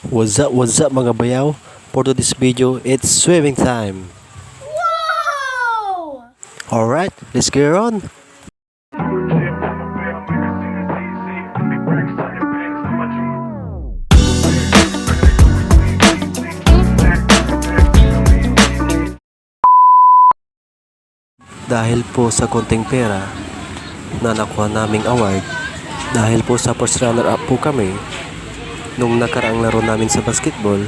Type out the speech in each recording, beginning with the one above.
What's up mga bayaw? For today's video, it's swimming time. Whoa! Alright, let's get on. Dahil po sa konting pera na nakuha naming award, dahil po sa first runner up po kami nung nakaraang laro namin sa basketball,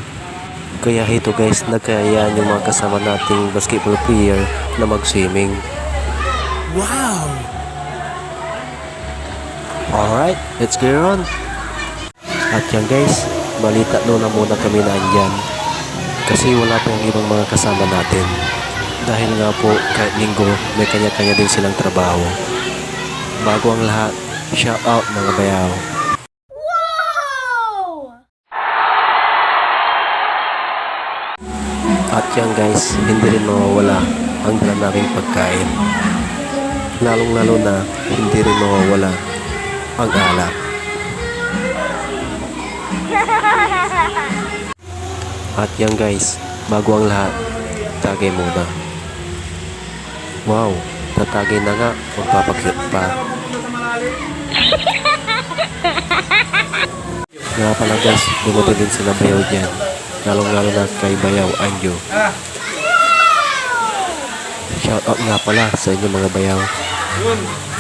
kaya ito guys, nagkayaan yung mga kasama nating basketball player na mag-swimming. Wow! Alright, let's get on. At yan guys, balita na muna kami na andyan kasi wala pa yung ibang mga kasama natin. Dahil nga po, kahit linggo, may kanya-kanya din silang trabaho. Bago ang lahat, shout out mga bayaw. Wow! At yan guys, hindi rin mawawala ang dala naming pagkain. Lalong-lalo na, hindi rin mawawala ang alak. At yan guys, bago ang lahat, tagay muna. Wow, tatagay na nga, magpapakit pa. Nga pala guys, bumuti din sila bayaw dyan. Lalong-lalo na kay Bayaw Anjo. Shoutout nga pala sa inyo mga bayaw.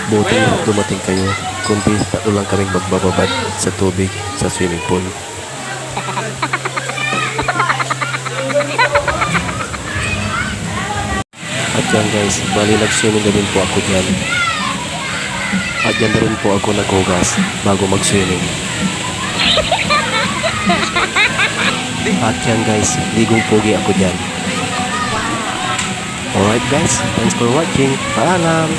Buti dumating kayo, kundi tatlo lang kaming magbababad sa tubig sa swimming pool. At yan guys, bali nag-swimming na din po ako dyan. At yan na rin po ako naghugas bago mag-swimming. At yan guys, ligong pogi ako dyan. Alright guys, thanks for watching. Paalam!